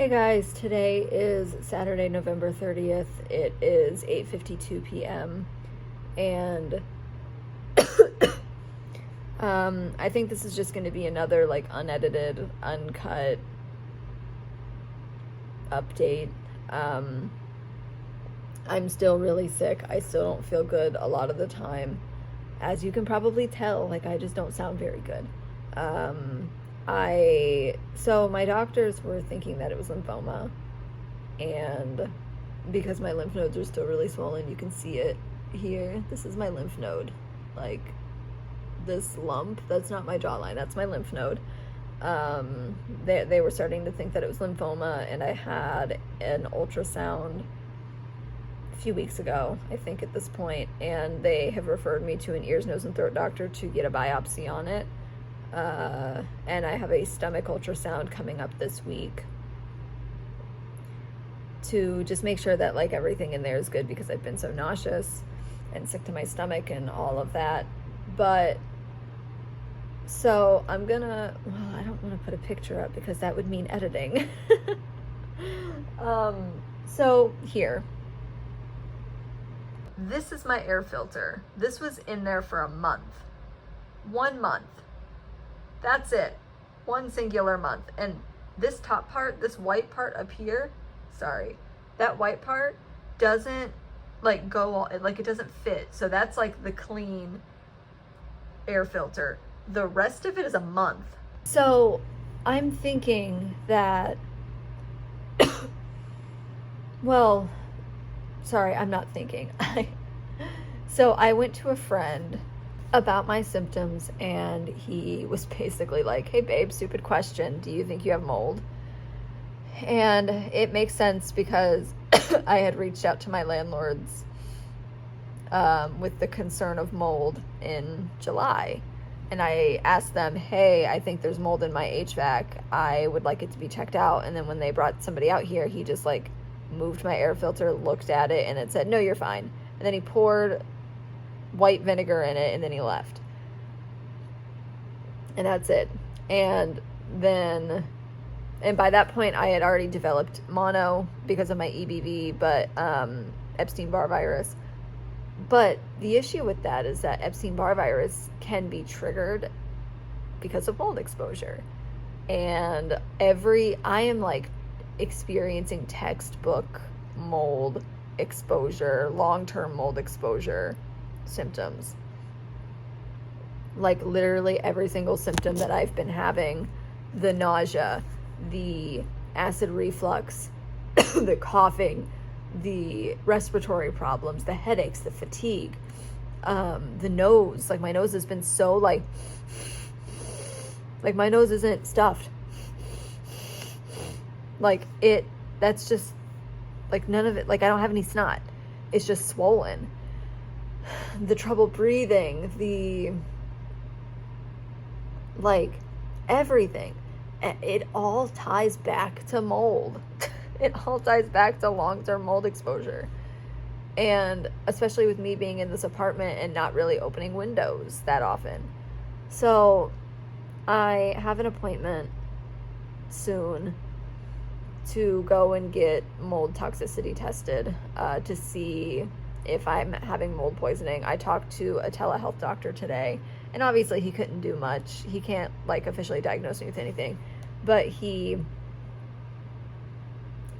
Hey guys, today is Saturday, November 30th. It is 8:52 p.m. and I think this is just going to be another unedited, uncut update. I'm still really sick. I still don't feel good a lot of the time. As you can probably tell, I just don't sound very good. So my doctors were thinking that it was lymphoma, and because my lymph nodes are still really swollen, you can see it here. This is my lymph node. This lump, that's not my jawline, that's my lymph node. They were starting to think that it was lymphoma, and I had an ultrasound a few weeks ago, I think at this point, and they have referred me to an ears, nose, and throat doctor to get a biopsy on it. And I have a stomach ultrasound coming up this week to just make sure that everything in there is good, because I've been so nauseous and sick to my stomach and all of that. But so I don't want to put a picture up because that would mean editing. So here, this is my air filter. This was in there for a month. 1 month. That's it. One singular month. And this top part, this white part up here, that white part doesn't go, it doesn't fit. So that's the clean air filter. The rest of it is a month. So I'm thinking that, I'm not thinking. So I went to a friend about my symptoms, and he was basically like, hey babe, stupid question, do you think you have mold? And it makes sense because I had reached out to my landlords with the concern of mold in July, and I asked them, hey, I think there's mold in my HVAC, I would like it to be checked out. And then when they brought somebody out here, he just moved my air filter, looked at it, and it said, no, you're fine. And then he poured white vinegar in it, and then he left, and that's it. And by that point I had already developed mono because of my EBV, but Epstein-Barr virus. But the issue with that is that Epstein-Barr virus can be triggered because of mold exposure, and I am experiencing textbook mold exposure, long-term mold exposure symptoms. Literally every single symptom that I've been having: the nausea, the acid reflux, the coughing, the respiratory problems, the headaches, the fatigue, the nose. My nose has been so my nose isn't stuffed. That's just none of it. I don't have any snot. It's just swollen. The trouble breathing, the everything, it all ties back to mold. It all ties back to long-term mold exposure. And especially with me being in this apartment and not really opening windows that often. So I have an appointment soon to go and get mold toxicity tested to see if I'm having mold poisoning. I talked to a telehealth doctor today, and obviously he couldn't do much. He can't officially diagnose me with anything, but he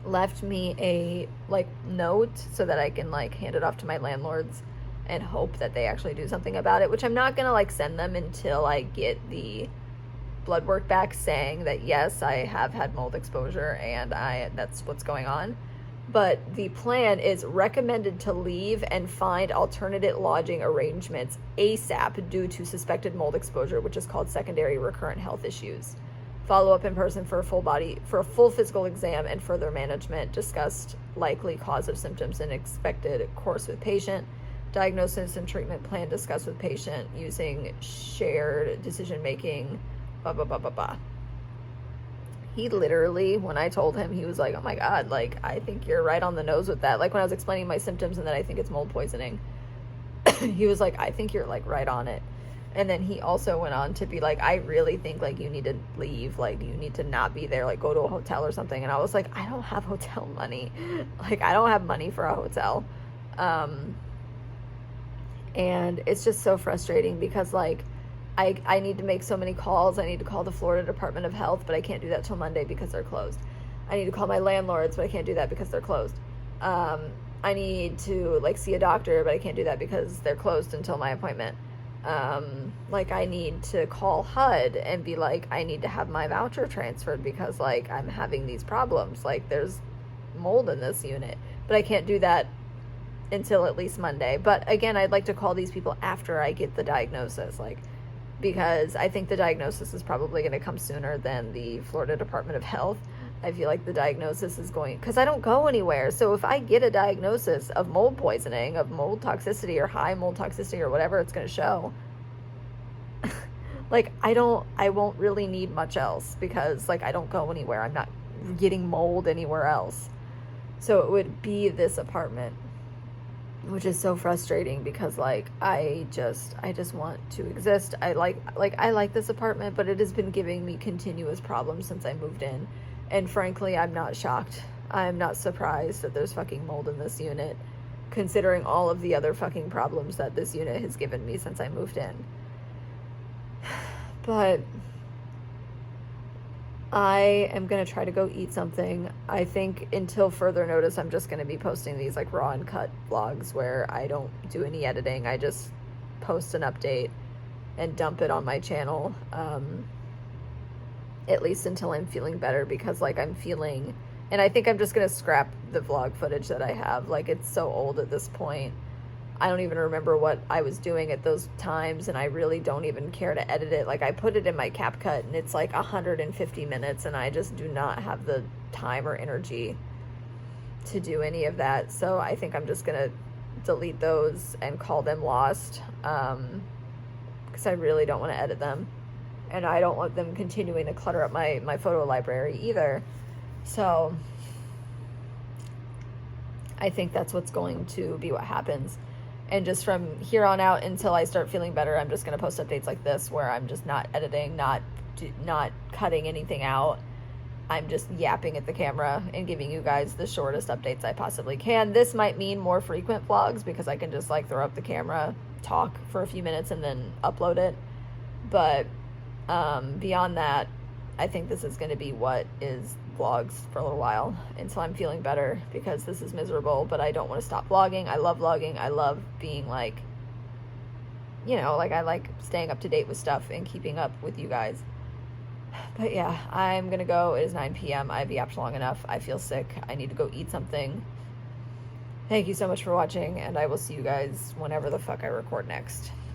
left me a note so that I can hand it off to my landlords and hope that they actually do something about it, which I'm not gonna send them until I get the blood work back saying that yes, I have had mold exposure and that's what's going on. But the plan is recommended to leave and find alternative lodging arrangements ASAP due to suspected mold exposure, which is called secondary recurrent health issues. Follow up in person for a full physical exam and further management. Discussed likely cause of symptoms and expected course with patient. Diagnosis and treatment plan discussed with patient using shared decision making. Blah blah blah blah blah. He literally, when I told him, he was like, oh my God, I think you're right on the nose with that. When I was explaining my symptoms and that I think it's mold poisoning, he was like, I think you're right on it. And then he also went on to be like, I really think like you need to leave, like you need to not be there, like go to a hotel or something. And I was like, I don't have hotel money. Like I don't have money for a hotel. And it's just so frustrating because like I need to make so many calls. I need to call the Florida Department of Health, but I can't do that till Monday because they're closed. I need to call my landlords, but I can't do that because they're closed. I need to like see a doctor, but I can't do that because they're closed until my appointment. Like I need to call HUD and be like, I need to have my voucher transferred because like I'm having these problems. Like there's mold in this unit, but I can't do that until at least Monday. But again, I'd like to call these people after I get the diagnosis, like, because I think the diagnosis is probably going to come sooner than the Florida Department of Health. I feel like the diagnosis is going, because I don't go anywhere. So if I get a diagnosis of mold poisoning, of mold toxicity or high mold toxicity or whatever it's going to show, like I won't really need much else because like I don't go anywhere. I'm not getting mold anywhere else. So it would be this apartment, which is so frustrating because like I just want to exist. I like this apartment, but it has been giving me continuous problems since I moved in. And frankly, I'm not shocked. I'm not surprised that there's fucking mold in this unit, considering all of the other fucking problems that this unit has given me since I moved in. But I am going to try to go eat something. I think until further notice, I'm just going to be posting these like raw and cut vlogs where I don't do any editing. I just post an update and dump it on my channel. At least until I'm feeling better, because like I'm feeling, and I think I'm just going to scrap the vlog footage that I have. Like it's so old at this point. I don't even remember what I was doing at those times, and I really don't even care to edit it. Like I put it in my CapCut and it's like 150 minutes and I just do not have the time or energy to do any of that. So I think I'm just gonna delete those and call them lost, because I really don't want to edit them, and I don't want them continuing to clutter up my photo library either. So I think that's what's going to be what happens. And just from here on out until I start feeling better, I'm just going to post updates like this where I'm just not editing, not cutting anything out. I'm just yapping at the camera and giving you guys the shortest updates I possibly can. This might mean more frequent vlogs because I can just like throw up the camera, talk for a few minutes, and then upload it. But beyond that, I think this is going to be what is vlogs for a little while until I'm feeling better, because this is miserable, but I don't want to stop vlogging. I love vlogging. I love being like, you know, like I like staying up to date with stuff and keeping up with you guys. But yeah, I'm going to go. It is 9 p.m. I've yapped long enough. I feel sick. I need to go eat something. Thank you so much for watching, and I will see you guys whenever the fuck I record next.